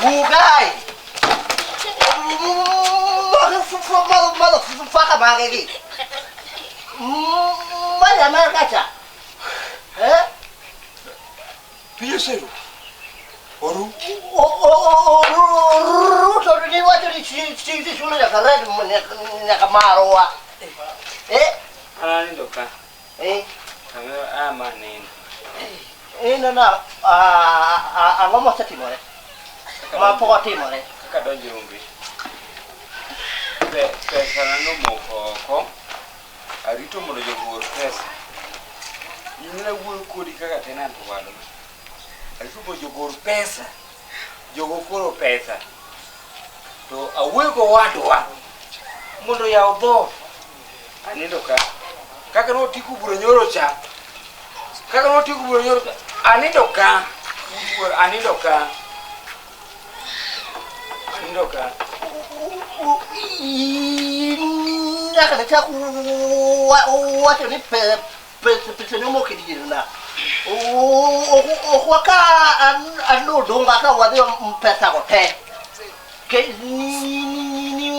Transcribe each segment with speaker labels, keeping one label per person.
Speaker 1: Bukai. Motherfucker bagay. Mana mana kaca?
Speaker 2: Piye sero? Oru?
Speaker 1: Sono di water si sulle la carretta ne camarwa.
Speaker 3: Anani doka. Kame amane.
Speaker 1: Na ngoma sa timore. Ma po timore.
Speaker 3: Ka donji rumbi. Pesa no moko. Arito mondo jogor pesa. Yimina wuoyo kodi kaka tenant walo. Arito jogor pesa. Jogo koro pesa. To awego wadwa. Mondo ya obo. Anindo ka. Kaka no tiku buro nyoro cha. Kaka no tiku buro nyoro. Anindo ka. Anindo ka. Anindo ka.
Speaker 1: Nakana cha water ni pesa no mo kidi na. Waka anu donga ka wadi pesa ko te. Ke ni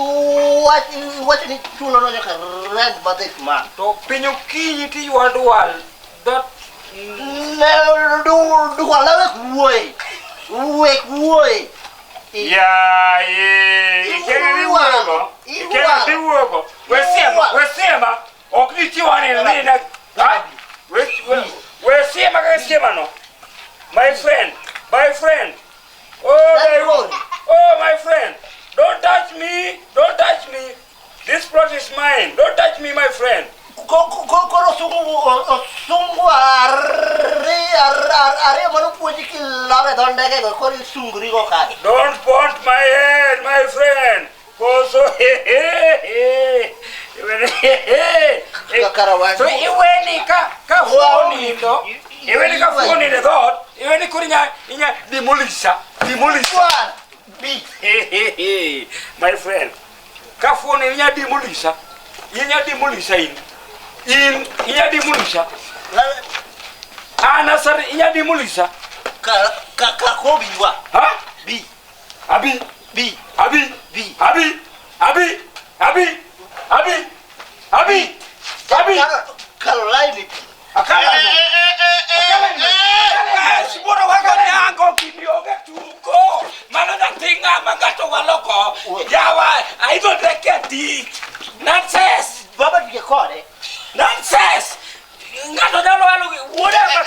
Speaker 1: what ni chulo no ka red badet ma.
Speaker 3: To pinyo kinyi ti wadwal. That
Speaker 1: do wala we.
Speaker 3: Ya ikeni wuogo. Ikeni wuogo. Wesema okni tiwane na. Wesema ka no. My friend. Oh my friend. Don't touch me. This plot is mine. Don't touch me, my friend.
Speaker 1: Koro sungu are manu puji ki labe donde ke kori sungri ko ka.
Speaker 3: Don't point my head, my friend. Koso So iweni ka phone ndo. Iweni ka phone ndo dot. Iweni kurinya inya demolisha. My friend. Ka phone inya demolisha. Inya demolisha. Ana sar inya demolisha.
Speaker 1: Ka ko biwa.
Speaker 3: Ha?
Speaker 1: Bi.
Speaker 3: Abi.
Speaker 1: Kalau lain
Speaker 3: Akala. Sibora wakanyango kibioga tuko. Mana natinga magato waloko. Yawa, I don't reketi. Nonsense.
Speaker 1: baba dikekore.
Speaker 3: Nonsense. Ngato dalo walu whatever.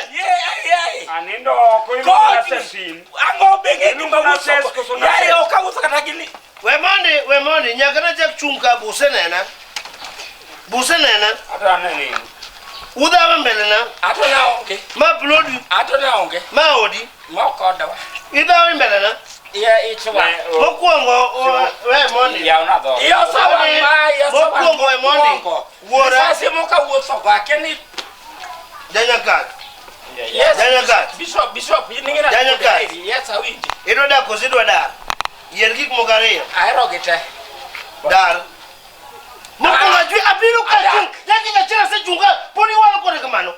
Speaker 3: Yeah. Anindo ko imo assassin. Ango bege ni mabuso. Ya okabuso katagini.
Speaker 1: We money nyakana jak chunka busenena.
Speaker 3: Atana nini?
Speaker 1: Uda mbele na.
Speaker 3: Atona onge.
Speaker 1: Ma blodu.
Speaker 3: Atona onge.
Speaker 1: Ma odi.
Speaker 3: Mokoda wa.
Speaker 1: Ida mbele na.
Speaker 3: Yeah, it's one.
Speaker 1: Mokuongo we money.
Speaker 3: Ya una do. Iyo sawa ma, iyo sawa.
Speaker 1: Mokuongo we money.
Speaker 3: Wora. Sasa moka woso kwa keni.
Speaker 1: Janyakat.
Speaker 3: Yes.
Speaker 1: Janyakat.
Speaker 3: Bishop, yiningina.
Speaker 1: Janyakat.
Speaker 3: Yes, awiji.
Speaker 1: Ino da kosidwa dar. Yergik mogareyo.
Speaker 3: Aero gete.
Speaker 1: Dar. Mokunga jwi abiru ka chung. Yaki na chira se chunga. Poni wala kore kamano.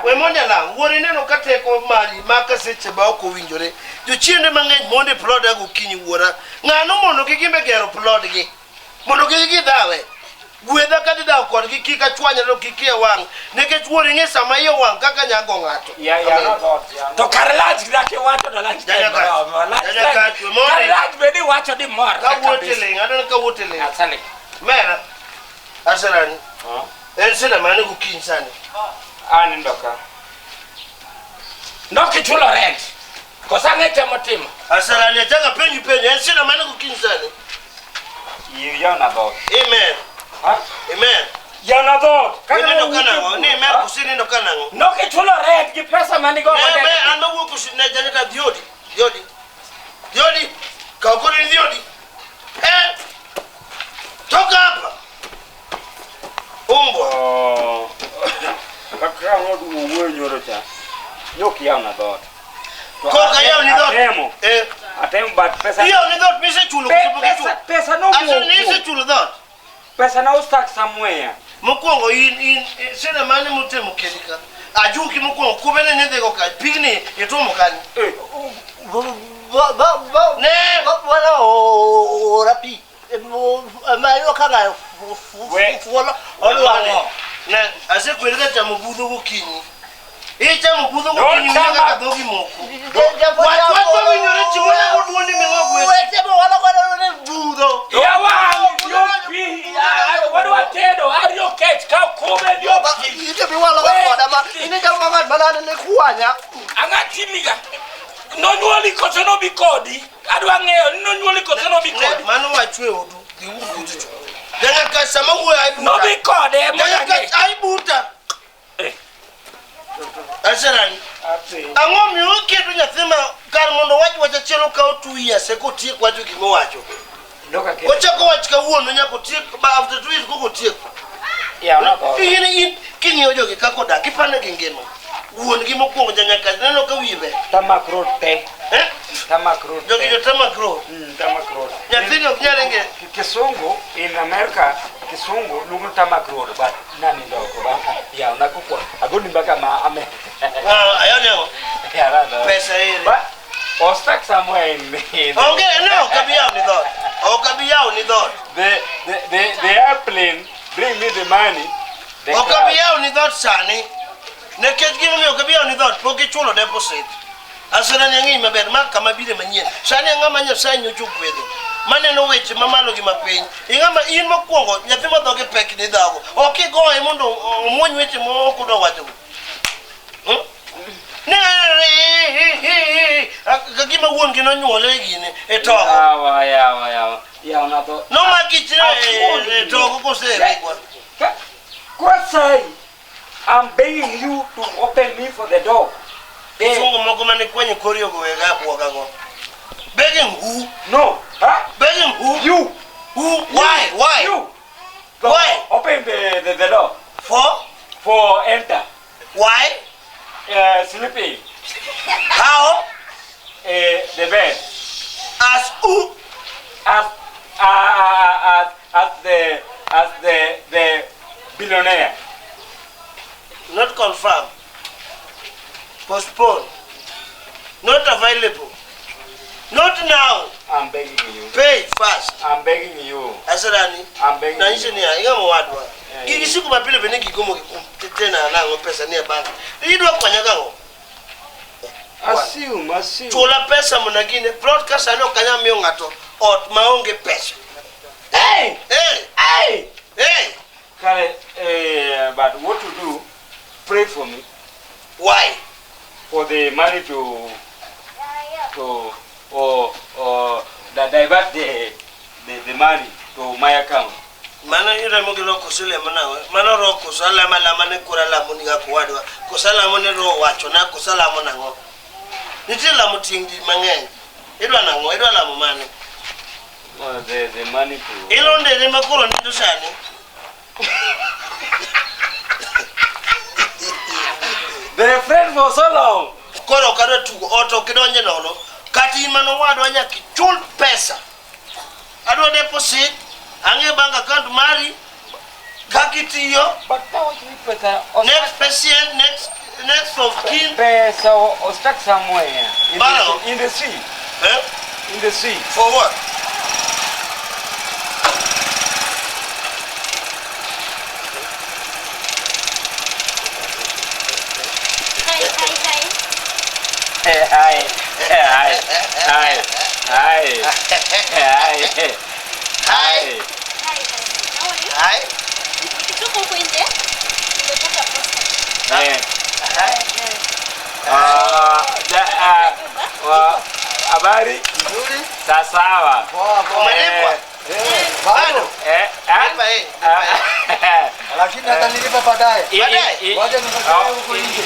Speaker 1: We monde la wori neno kate ko mari maka seche ba ko winjore. Jo chiende mangeny monde plot ago kinyi wora. Ngano mondo gimbe gero plot gi. Mondo gi dawe. Gwedha kadi daw kod gi kika chwanya no kikie wang. Neke chwori nge sama ye wang kaka nyago ngato.
Speaker 3: Ya no dot. To karlaj dake wacho do lach.
Speaker 1: Janyakat. We monde.
Speaker 3: Karlaj bedi wacho di mor.
Speaker 1: Ka woteling, adon ka woteling.
Speaker 3: Asale.
Speaker 1: Mera. Asarani. Ensina mane ku kinsani.
Speaker 3: Ani ndoka. Ndoki chulo rent. Kosange temotima.
Speaker 1: Asarani ataka penyu ensina mane ku kinsani.
Speaker 3: You na dot.
Speaker 1: Amen. Amen.
Speaker 3: Ya na dot.
Speaker 1: Kana ndo kana ni mer kusini ndo kana.
Speaker 3: Ndoki chulo rent ki pesa mani go
Speaker 1: made. Me ando wo kusini janika diodi. Ka ukoni diodi. Toka hapa. Umbo.
Speaker 3: Kaka ngodu wo nyoro cha. Yoki ya na dot.
Speaker 1: Koka yao ni dot.
Speaker 3: Atemo but pesa.
Speaker 1: Hiyo ni dot pesa chulo
Speaker 3: Pesa no
Speaker 1: go. Aso ni se chulo dot.
Speaker 3: Pesa na ustak somewhere.
Speaker 1: Mokongo in sina mane mutemo kenika. Ajuki muko kubene ne dego ka pigni etomo kan. Ne
Speaker 4: wala o rapi. Mayo kanga fuola olwa.
Speaker 1: Ne ase kwelga chamubudo gokinyi. Chamubudo gokinyi nga dogi moko. Watu winyore chimona godwoni mengogwe.
Speaker 4: Wete wala wala ne budo.
Speaker 3: Ya wangu yopi. Wadu watedo Ariyo catch ka kome yopi.
Speaker 4: Ite bi wala koda ma ine jama ma banana ne kuanya.
Speaker 3: Angati miga. No nyoli koso no bikodi. Adwa ngeo no nyoli koso no bikodi.
Speaker 1: Mano wachwe odu. Diwudu. Denga ka sama wo ai buta.
Speaker 3: No bikode
Speaker 1: Denga ka ai buta. Aserani. Ango mi okedo nyathima kar mondo wacha chelo ka 2 years ko tie kwacho gimo wacho.
Speaker 3: Doka ke.
Speaker 1: Ochako wach ka wuono nyako tie after 2 years ko tie.
Speaker 3: Ya na ko.
Speaker 1: In kinyo jogi kako dak ipane gi ngima. Wuon gi mokwongo janyaka neno ka wibe.
Speaker 3: Tamakro te. Tamakro.
Speaker 1: Jogi jo tamakro.
Speaker 3: Tamakro.
Speaker 1: Nyathino nyarenge
Speaker 3: Kisungu in America Kisungu lungu tamakro but nani loko ba ya na ko agoni mbaka ma ame.
Speaker 1: Ayonyo.
Speaker 3: Ya na.
Speaker 1: Pesa ile.
Speaker 3: But or stuck somewhere in
Speaker 1: Okay, no, kabiyao ni dot. Kabiyao ni dot.
Speaker 3: The airplane bring me the money.
Speaker 1: Kabiyao ni dot sani. Nekech gimo mi kabiyao ni dot poki chulo deposit. Asira nyangi maber ma kama bile manyien. Sani ngama Nyasaye nyocho kwedo. Maneno weche mamalo gi mapiny. Ingama in mokwongo nyathi modhoge pek ni dago. Okigoye mondo omuony weche moko do wacho. Kagima wuon gi nonyuole gine e togo.
Speaker 3: Yawa. Ya na to.
Speaker 1: No makichire e togo kosere kwa.
Speaker 3: Kwasai, I'm begging you to open me for the door.
Speaker 1: Sungu moko mane kwenye korio go wega bwoga go. Begging who?
Speaker 3: No. Huh?
Speaker 1: Begging who?
Speaker 3: You.
Speaker 1: Who? Why?
Speaker 3: You.
Speaker 1: Why?
Speaker 3: Open the door. For enter.
Speaker 1: Why?
Speaker 3: Sleeping.
Speaker 1: How?
Speaker 3: The bed.
Speaker 1: As who?
Speaker 3: As the billionaire.
Speaker 1: Not confirmed. Postpone. Not available. Not now.
Speaker 3: I'm begging you.
Speaker 1: Pay fast.
Speaker 3: I'm begging you.
Speaker 1: Asarani.
Speaker 3: I'm begging
Speaker 1: Na
Speaker 3: you.
Speaker 1: nchi ni inga mwadwa. Gigi siku mapile bene gigomo tena na ngo pesa ni bank. Idwa kwanyaga ngo.
Speaker 3: Assume.
Speaker 1: Chula pesa munagine broadcast ano kanya miyo ngato ot maonge pesa.
Speaker 3: Hey! Kale, but what to do? Pray for me.
Speaker 1: Why?
Speaker 3: For the money divert the money to my account.
Speaker 1: Mana ira mogilo kusule mana ro kusala mala ne kurala muniga kuwadwa kusala mone ro wacho na kusala mona ngo nitila mutingi mangeny idwa nango idwa la mumane
Speaker 3: The money to
Speaker 1: ilonde ne makoro nido sani
Speaker 3: the friend for so long.
Speaker 1: koro kada tugo oto kidonje nono kati mano wadwa nyaki chul pesa adwa deposit ange bank account mari kakitiyo
Speaker 3: But now you better
Speaker 1: next patient next of kin
Speaker 3: pesa or stuck somewhere in the sea. In the sea.
Speaker 1: For what?
Speaker 3: Hi. Habari? Sawa.
Speaker 1: Umelipwa? Bado?
Speaker 4: Lakini hata nilipa baadaye. Ngoja nikakae huko nje.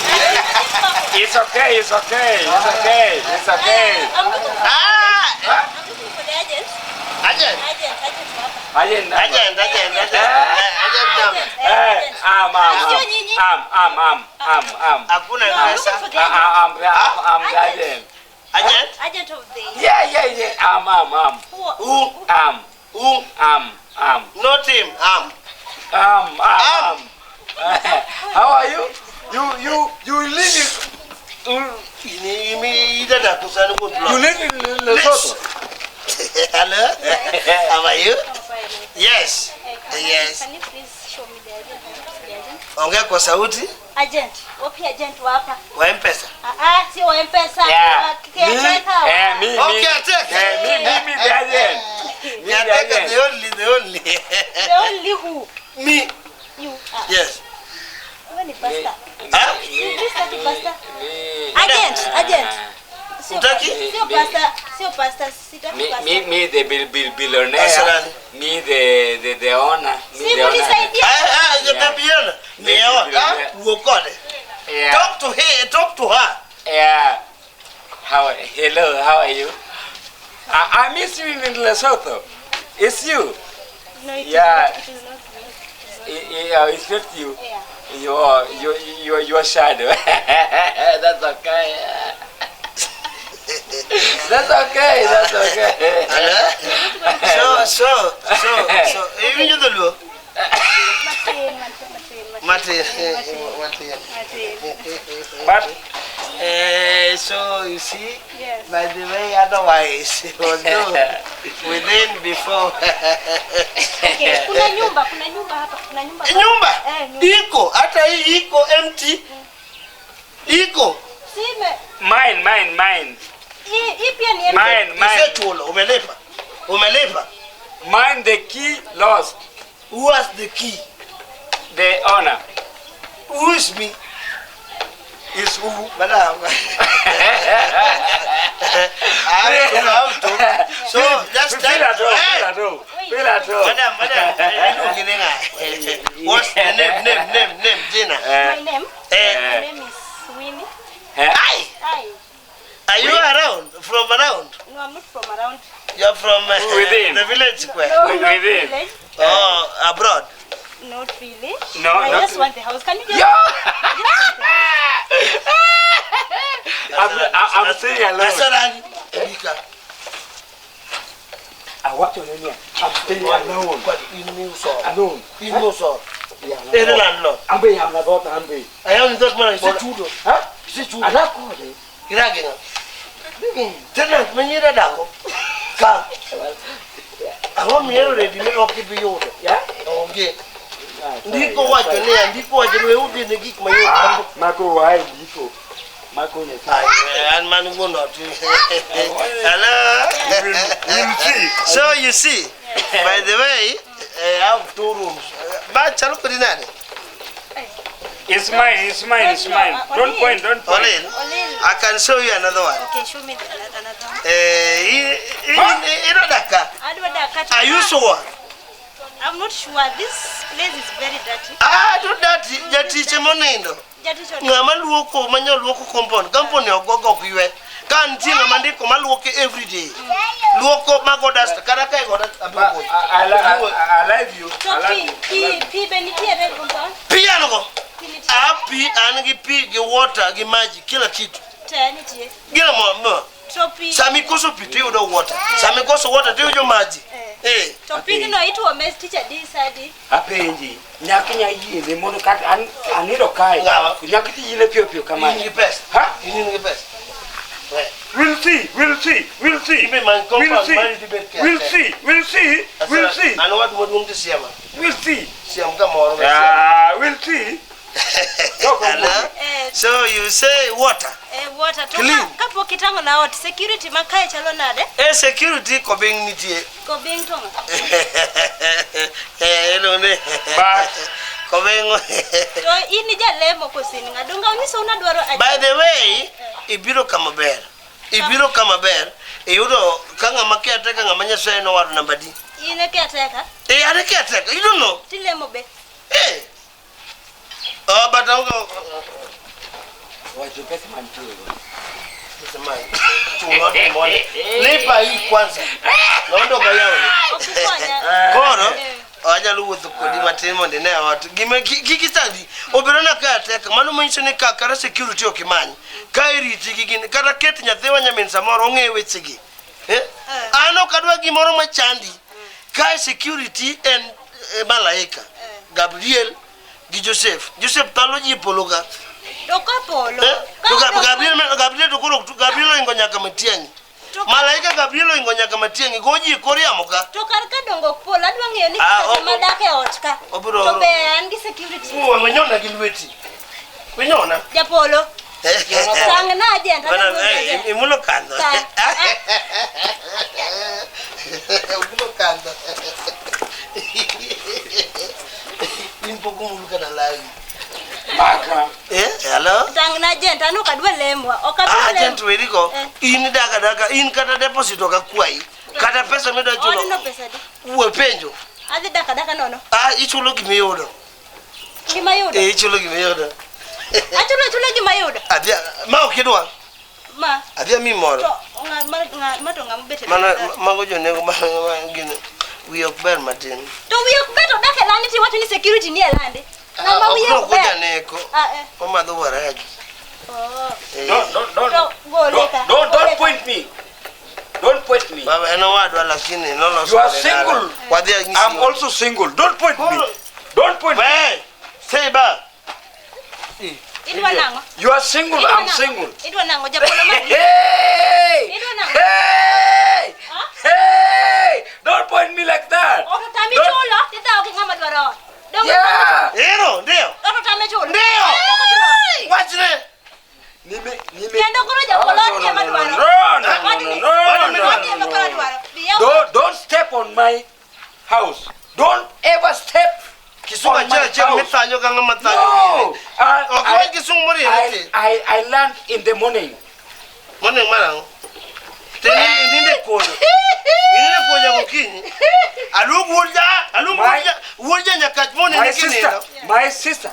Speaker 3: It's okay.
Speaker 1: Hakuna pesa.
Speaker 3: I'm agent.
Speaker 5: Agent of the...
Speaker 3: Yeah.
Speaker 1: Who? Not him.
Speaker 3: How are you?
Speaker 2: You live
Speaker 1: You
Speaker 2: live in Lesotho.
Speaker 1: Hello? How are you? Yes. Yes.
Speaker 5: Can you please show me the agent?
Speaker 1: Ongea kwa sauti.
Speaker 5: Agent. Wapi agent wapa?
Speaker 1: Wa M-Pesa.
Speaker 5: Sio wa M-Pesa.
Speaker 3: Yeah.
Speaker 1: Okay, take.
Speaker 3: Me the agent.
Speaker 1: The only.
Speaker 5: The only who?
Speaker 1: Me.
Speaker 5: You.
Speaker 1: Yes.
Speaker 5: Wewe ni pastor.
Speaker 1: Huh?
Speaker 5: You start pastor. Agent. Sio pastor. Sitaki pastor.
Speaker 3: Me the billionaire. Me the owner.
Speaker 5: Si unisaidia.
Speaker 1: The billionaire. Me owner. Uokole.
Speaker 3: Yeah.
Speaker 1: Talk to her.
Speaker 3: Yeah. Hello, how are you? I miss you in Lesotho. It's you.
Speaker 5: No, it
Speaker 3: Yeah.
Speaker 5: is not me.
Speaker 3: It's not you.
Speaker 5: Yeah.
Speaker 3: Your shadow. That's okay. That's okay.
Speaker 1: So, even you don't know. Martin.
Speaker 3: But
Speaker 1: So you see,
Speaker 5: Yes.
Speaker 1: by the way, otherwise it was no within before.
Speaker 5: Okay, kuna nyumba hapa, kuna nyumba.
Speaker 1: Nyumba
Speaker 5: nyumba.
Speaker 1: iko, hata hii iko empty. Iko.
Speaker 5: Sime.
Speaker 3: mine.
Speaker 5: Hii pia ni empty.
Speaker 3: Mine.
Speaker 1: Isetulo, umelipa.
Speaker 3: Mine the key lost.
Speaker 1: Who has the key?
Speaker 3: The owner.
Speaker 1: Who is me?
Speaker 3: Is who?
Speaker 1: Madam. I'm to. So that's
Speaker 3: Feel at home.
Speaker 1: Madam. What's the name, Gina?
Speaker 5: My name?
Speaker 1: Eh.
Speaker 5: My name is Winnie.
Speaker 1: Hi.
Speaker 5: Hi.
Speaker 1: Are you around? From around?
Speaker 5: No, I'm not from around.
Speaker 1: You're from
Speaker 3: Within.
Speaker 1: the village square.
Speaker 5: No,
Speaker 3: Within.
Speaker 5: not village.
Speaker 1: Oh, abroad.
Speaker 5: Not really.
Speaker 3: No,
Speaker 5: I
Speaker 3: not
Speaker 5: just want the house. Can you just?
Speaker 3: Yo!
Speaker 5: I just want the house.
Speaker 3: I'm staying alone. I watch on here. I'm staying alone. Alone.
Speaker 1: Any landlord.
Speaker 3: I'm being about Ambe.
Speaker 1: I am not man. Is it true?
Speaker 3: Huh?
Speaker 1: Is it true?
Speaker 3: I don't call it.
Speaker 1: Kiragenga. Tena menyira dako. Ka. Aho miero ready me okipi yote.
Speaker 3: Yeah?
Speaker 1: Okay. Ndiko wacho ne ndiko wacho we udi ne gik mayo.
Speaker 3: Mako wai ndiko. Mako ne.
Speaker 1: And man go not. Hello.
Speaker 3: We'll see.
Speaker 1: So you see, by the way, I have 2 rooms. But chalo kudinani.
Speaker 3: It's mine. Don't point.
Speaker 1: Olin. I can show you another one.
Speaker 5: Okay, show me another one.
Speaker 1: Irodaka. Are you sure?
Speaker 5: I'm not sure. This place is very dirty.
Speaker 1: Do dirty. Jatiche monindo.
Speaker 5: Dirty.
Speaker 1: Ngama luoko manyo luoko compound. Company ogogo kuiwe. Kan tinga mandiko maluoke every day. Luoko magodas karaka godas abugo.
Speaker 3: I love you.
Speaker 5: So pi benitie red compound.
Speaker 1: Piano go. Api angi pi gi water gi maji kila kitu.
Speaker 5: Tenitie.
Speaker 1: Gila mo.
Speaker 5: So pi.
Speaker 1: Sami koso piti udo water. Sami koso water ti ujo maji.
Speaker 5: So pi no itu o mes teacher this adi.
Speaker 3: Apenji. Nyakinya yile mono kat aniro kai. Nyakiti yile pio kama.
Speaker 1: Ini best.
Speaker 3: Ha?
Speaker 1: Ini best.
Speaker 3: We'll see.
Speaker 1: We'll see. Ano watu mwadungu ti siyama.
Speaker 3: We'll see.
Speaker 1: Siyam kama waro.
Speaker 3: We'll see.
Speaker 1: So you say water.
Speaker 5: Water.
Speaker 1: Clean.
Speaker 5: Kapo kitango na hot security makae chalo nade.
Speaker 1: Security ko beng nitie.
Speaker 5: Ko beng tonga.
Speaker 1: Hello ne.
Speaker 3: But
Speaker 1: Ko beng.
Speaker 5: To ini jalemo ko sini ngadonga unisa unadwaro aje.
Speaker 1: By the way, ibiro kama ber. Yudo kanga makia teka ngamanya sai no waru nambadi.
Speaker 5: Ine kiateka?
Speaker 1: Are kiateka. You don't know.
Speaker 5: Tilemo be.
Speaker 1: Oh, but I'm going
Speaker 3: wacho pesa mantigo.
Speaker 1: Pesa mine. Chungote mbone. Lipa hii kwanza. Naondoka yao.
Speaker 5: Okifanya.
Speaker 1: Koro. Aja luwuotho kodi matin mondo ne ot. Gima kikisandi. Oberona ka teka. Mano manyiso ni kara security okimany. Ka iriti gi gin kata ket nyathiwa nyamin samoro ong'e wechegi. Ano kadwa gimoro machandi. Ka security en malaika. Gabriel gi Joseph talo ji pologa
Speaker 5: Japolo.
Speaker 1: To Gabriel to koro Gabriel ingo nyaka matieng. Malaika Gabriel ingo nyaka matieng goji koriamo ka.
Speaker 5: To kar ka dongo polo adwa ng'eyo ni kata madake ot ka. To be an gi security.
Speaker 1: Wenyona gi lweti. Wenyona.
Speaker 5: Japolo. Sang na agent.
Speaker 1: Imulo kando. Imulo kando. In poco mulu kana lawi.
Speaker 3: Maka.
Speaker 1: Hello?
Speaker 5: Sang na agent anu kadwa lemwa. Okadwa
Speaker 1: agent weriko. In daga in kata deposit okakwai. Kata pesa medo chulo.
Speaker 5: Ono pesa di.
Speaker 1: Uwe penjo.
Speaker 5: Adhi daka nono.
Speaker 1: Ichulo gimiyudo.
Speaker 5: Gimayudo.
Speaker 1: Ichulo gimiyudo.
Speaker 5: Chulo gimayudo.
Speaker 1: Adhia ma okidwa.
Speaker 5: Ma.
Speaker 1: Adhia mi moro.
Speaker 5: To ng'a mbete.
Speaker 1: Mana mago jonego ma gini. We ok ber matin.
Speaker 5: To we ok beto dake landi ti wacho ni security ni elande. Na ma we ok
Speaker 1: ber. Neko. Mama do waraji.
Speaker 3: Don't point me. Don't point me.
Speaker 1: Baba eno wadwa lakini no
Speaker 3: You are single. I'm also single. Don't point me. Don't point me.
Speaker 1: Say ba.
Speaker 5: Idwa nango.
Speaker 3: You are single. I'm single.
Speaker 5: Idwa nango Japolo ma.
Speaker 3: Hey!
Speaker 5: Idwa nango.
Speaker 3: Hey! Hey! Don't point me like that.
Speaker 5: Oto tami chulo, tita oki ngama dwaro.
Speaker 3: Yeah.
Speaker 1: Ero, ndio.
Speaker 5: Oto tami chulo.
Speaker 1: Ndio. Wachne.
Speaker 3: Nime.
Speaker 5: Kendo kuro Japolo ni ngama dwaro.
Speaker 3: No. Don't step on my house. Don't ever step
Speaker 1: Kisuga
Speaker 3: on my
Speaker 1: cha
Speaker 3: house.
Speaker 1: mitanyo kanga matanyo.
Speaker 3: No. I learned in the morning.
Speaker 1: Morning marang. Teni ndinde kono. Ndinde koja gokinyi. Wulja nyakach morning nikini.
Speaker 3: My sister,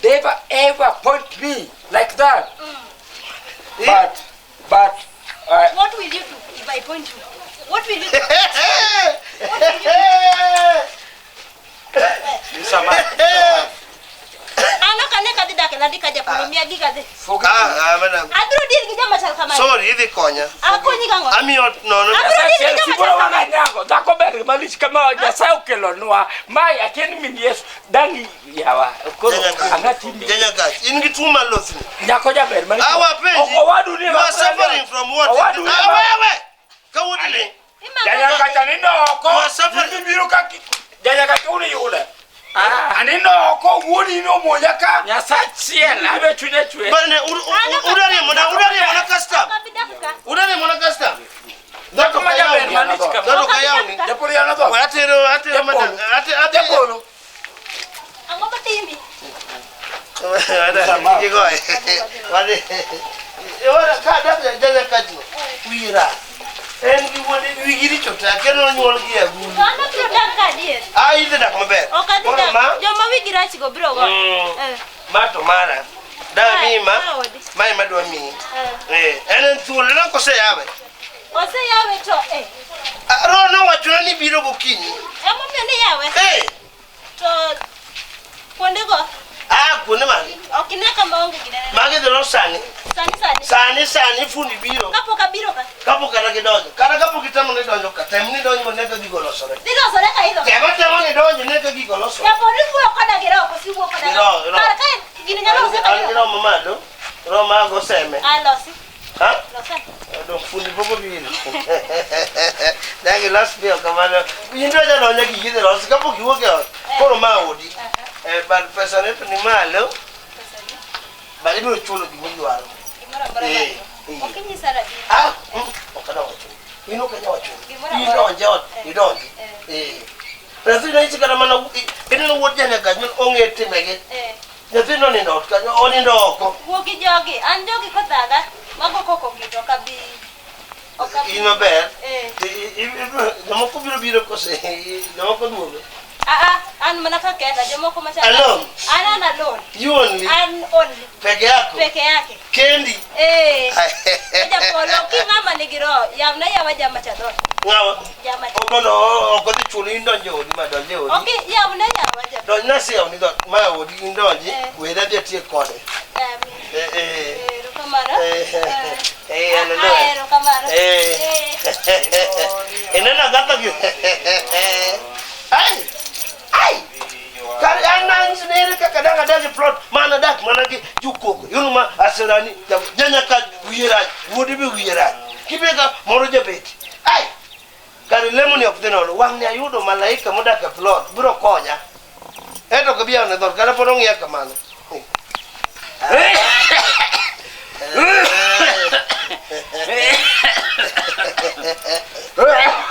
Speaker 3: they ever point me like that. But
Speaker 5: what will you do if I point you? What will you do? What will you do? Ano kane kadi dake ladi kaja kulumia giga de.
Speaker 1: Madam.
Speaker 5: Abro dir gija machal kama.
Speaker 1: Sorry, idi konya.
Speaker 5: Akonyi gango.
Speaker 1: Amiot no.
Speaker 3: Sibora wana nyango. Dako beri malish kama Nyasaye okelonwa. Mai akeni min Yesu dangi yawa. Angati
Speaker 1: Jenya gas. Ingi tuma losi.
Speaker 3: Nyako ja beri malish.
Speaker 1: Owadu ni. You are suffering from what? Wewe. Kawudile.
Speaker 3: Jenya kacha nindo ko.
Speaker 1: You are suffering.
Speaker 3: Biro kaki. Jenya kacha uni yule. Anino ko wuri no moja ka Nyasaye abe chune chwe.
Speaker 1: Bane udari mona custom. Udari mona custom.
Speaker 3: Dako maja beri malish kama.
Speaker 1: Dako kayauni.
Speaker 3: Japolo yana to.
Speaker 1: Atero madam.
Speaker 3: Japolo.
Speaker 5: Ango batimbi.
Speaker 1: Ada igoi. Wale. Ora ka da jenya kajno. Wira. En gi woni wi giri chota keno nyol gi agulu.
Speaker 5: Ana biro daka diet.
Speaker 1: Ide dak maber.
Speaker 5: Okadida. Joma wi girach go biro go.
Speaker 1: Mato mara. Da mima. Mai madwa mi. En thuol na kose yawe.
Speaker 5: Ose yawe to
Speaker 1: Ro no wacho ni biro gokinyi.
Speaker 5: Emo mi ni yawe. To konde go.
Speaker 1: Kuone magi.
Speaker 5: Okineka maonge gidene.
Speaker 1: Magi de lo sani. Sani fundi biro.
Speaker 5: Kapoka biro ka.
Speaker 1: Kapoka na kidogo. Kana kapoka kitamo ni donjo ka. Temni donjo neka gigolo sore.
Speaker 5: Dilo sore ka hizo.
Speaker 1: Tema ni donjo neka gigolo sore.
Speaker 5: Ya poni fuo kada gero ko si fuo kada. Para kai gini nyalo se ka.
Speaker 1: Ro mamado. Ro mago seme.
Speaker 5: Losi.
Speaker 1: Ha?
Speaker 5: Losi.
Speaker 1: Do fundi poco biro. Dai last meal kamano. Yindo ja donjo gigide lo. Kapoka kiwoke. Koro maodi. But pesa neto ni malo. Bali mi chulo gi muyaro.
Speaker 5: Okinyi sara di.
Speaker 1: Okada wacho. Ino kanya wacho. Idonje. Rasina ichi kana mana ino wodja na kanyo ongete mege. Nyathino ni ndot kanyo oni ndoko.
Speaker 5: Wogi jogi, an jogi kothaga. Mago koko gito kabi.
Speaker 1: Ino ber. Nomoko biro kose. Nomoko duogo.
Speaker 5: An manaka kenda jomoko macha.
Speaker 1: Alone.
Speaker 5: An alone.
Speaker 1: You only.
Speaker 5: An only.
Speaker 1: Peke yako.
Speaker 5: Peke yake.
Speaker 1: Kendi.
Speaker 5: Japolo kingama nigiro yamna yawa jama chadon.
Speaker 1: Ngawa.
Speaker 5: Jama.
Speaker 1: Okono okodi chuli ndonje odi madonje odi.
Speaker 5: Okay, yamna yawa jama.
Speaker 1: Don nasi oni do ma odi ndonje weda de tie kode.
Speaker 5: Rokamara. Rokamara.
Speaker 1: Enena gata gi. Ai. Kari anang sendiri ka kadang-kadang plot mana dak mana ki jukuk. Yunu aserani nyanya ka wira wodi be wira kibega moro jabeti ai kare lemoni of the no wang ne ayudo malaika modak e plot biro konya eto ko biya ne dor kare podong ya kamano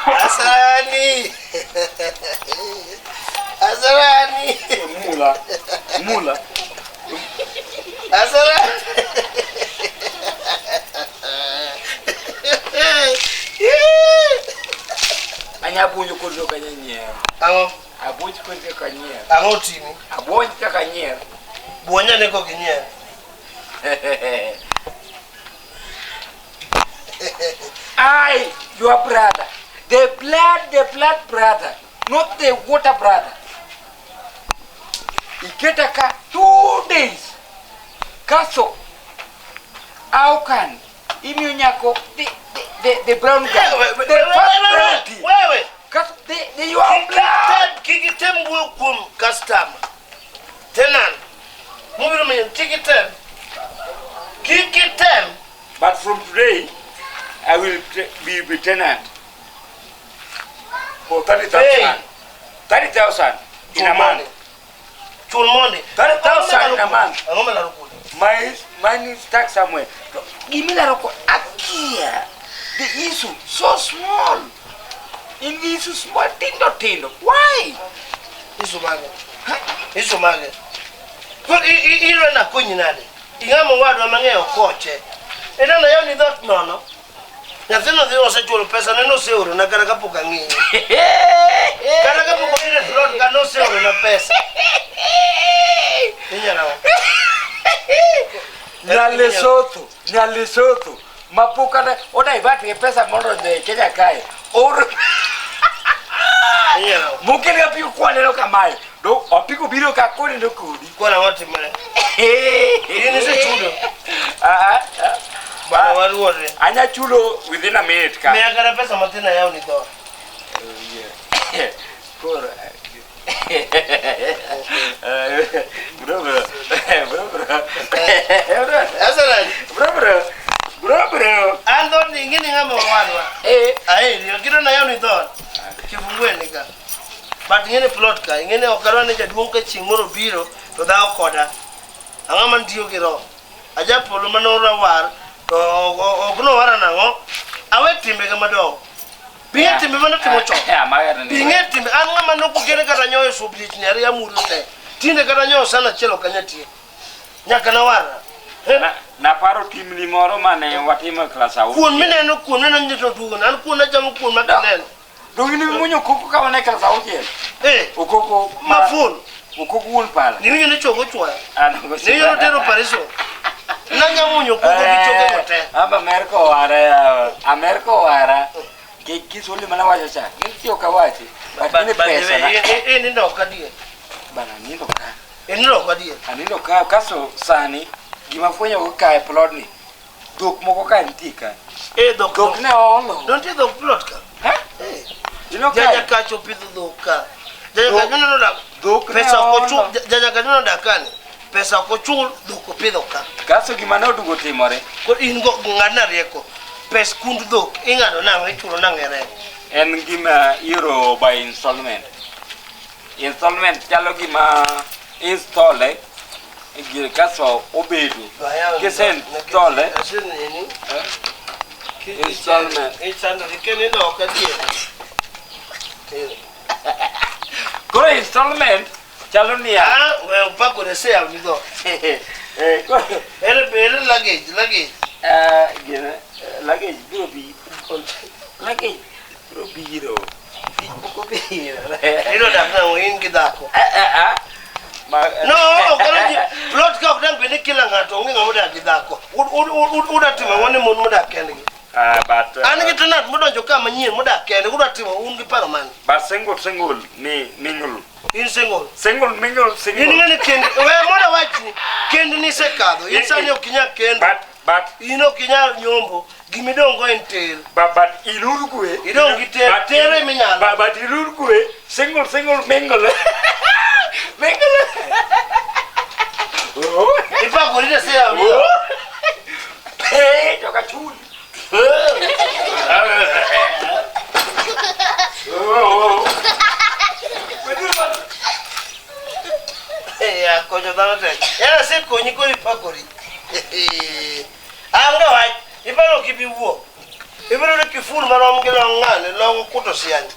Speaker 1: Asrani
Speaker 3: mula
Speaker 1: Asrani
Speaker 3: anya bunyo ko lo kanya nyer
Speaker 1: ango
Speaker 3: abunyo ko ka nyer
Speaker 1: ango timi
Speaker 3: abunyo ka nyer
Speaker 1: buonya ne ko kinyer
Speaker 3: I, your brother, the blood brother, not the water brother. Iketaka 2 days. Kaso, how can Imyako the brown guy, the first
Speaker 1: wewe
Speaker 3: Kaso, the you are blood.
Speaker 1: kikitem kum custom tenan mubiro men kikitem
Speaker 3: But from today, I will be tenant for 30,000. 30,000 in a month.
Speaker 1: Chul money
Speaker 3: 30,000 in a month.
Speaker 1: ango la rukuni
Speaker 3: Mine is stuck somewhere. Give me that Akia. The issue so small. In the issue small, tindo. Why?
Speaker 1: isumage ko iro na kunyinade ingamo wadu amangeo koche ena na yoni dot nono Nyathino dhi osechulo pesa ne noseoro na kara kapoka ng'inyo. Kara kapoka ile float ka noseoro na pesa. Inyala wa.
Speaker 3: Na Lesotho. Mapuka na oda ibati pesa mondo de Kenya kai. Or
Speaker 1: Inyala wa.
Speaker 3: Mungkin api kwa neno kamae. Do apiku biro ka koni ndo kodi.
Speaker 1: Kwa na wati mele. Ini se chulo. Bana waruore.
Speaker 3: Anya chulo within a minute ka.
Speaker 1: Me agara pesa matina yao ni to.
Speaker 3: Yeah. Kora. Bro.
Speaker 1: Ando ni ngini ngamo wadwa. Ai, kiro na yao ni to. Kifungwe nika. But ngene plot ka, ngene okarone jaduong ka chimoro biro to da okoda. Angama ntiyo kiro. Japolo manora war to ogno wara nango. Awe timbe ga madongo. Binge timbe mana timo cho. Binge timbe angama no kugere kata nyoyo sublit ni ari ya muru te. Tinde kata nyoyo sana chelo kanyati. Nyaka na wara.
Speaker 3: Na paro tim ni moro mane watima class au.
Speaker 1: Kuon mineno kuon neno nyito tugo an kuon na jam kuon makanel.
Speaker 3: Dongini munyo koko kama ne class au je. Okoko
Speaker 1: mafun.
Speaker 3: Okoko won pala.
Speaker 1: Ni nyo chogo chwa. Ni yo tero pariso. Nanya munyo koko bichoke mote.
Speaker 3: Aba America wara. Kisoli mana wacha cha. Nitio kawachi. Bakini pesa.
Speaker 1: Ni ndo kadie.
Speaker 3: Bana nindo ka.
Speaker 1: Ni ndo kadie.
Speaker 3: Anindo ka kaso sani gimafanya ukae plot ni. Dok moko ka ntika.
Speaker 1: Dok
Speaker 3: ne ono.
Speaker 1: Don't you dok plot ka?
Speaker 3: Jaja
Speaker 1: kacho pidho doka. Jaja kanyono da
Speaker 3: dok
Speaker 1: pesa ko chul jaja kanyono da kani. Pesa ko chul dok pidho ka.
Speaker 3: Kaso gimana odugo timore?
Speaker 1: Ko in go ngana rieko. Pes kundu dok ingado na we chulo na ngere.
Speaker 3: En gima euro by installment. Installment chalo gima install gir kaso obedu. Kesen install installment.
Speaker 1: Installment kene ndo kadie.
Speaker 3: Go installment chalo ni
Speaker 1: we upako de sea unido. Ele luggage.
Speaker 3: Gina luggage biro bi. Luggage biro biro. Biko biro.
Speaker 1: Ilo da na win gidako. No, karaji plot ka kudan bene kila ngato ngi ngamuda gidako. Uda tima woni mon muda kende.
Speaker 3: But
Speaker 1: an gi tanat modonjo ka manyien muda kende uda tima un gi paro man.
Speaker 3: But single ni mingle.
Speaker 1: In single
Speaker 3: Mingle.
Speaker 1: In ngene kende we moda wachi kende ni sekado. Insani okinya kende.
Speaker 3: But
Speaker 1: ino kinya nyombo gimidongo entel.
Speaker 3: But ilurugwe.
Speaker 1: Idongi tere minyala.
Speaker 3: But ilurugwe single mingle. Mingle.
Speaker 1: Ipa goride sea.
Speaker 3: Joka chuli.
Speaker 1: Ya kojo dana te. Era se konyi ko ipakori. Anga wai, ibalo kibi wo. Ibalo le kifuru marom ngelo ngane lo kuto siani.